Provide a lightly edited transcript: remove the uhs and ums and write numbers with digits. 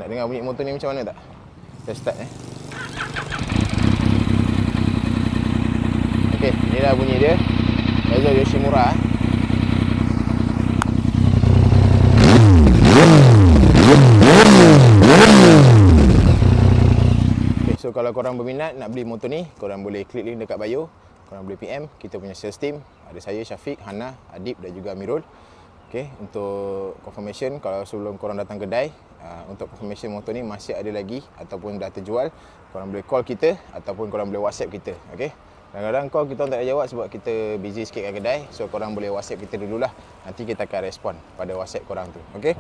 Nak dengar bunyi motor ni macam mana tak? Kita start Okey, inilah bunyi dia. Peugeot Yoshimura. Okay, so kalau korang berminat nak beli motor ni, korang boleh klik link dekat bio. Korang boleh PM kita punya sales team. Ada saya, Syafiq, Hana, Adib dan juga Amirul. Okay, untuk confirmation kalau sebelum korang datang kedai, untuk confirmation motor ni masih ada lagi ataupun dah terjual, korang boleh call kita ataupun korang boleh WhatsApp kita. Okay, kadang-kadang call kita tak jawab sebab kita busy sikit kat kedai, so korang boleh WhatsApp kita dululah. Nanti kita akan respon pada WhatsApp korang tu. Okay.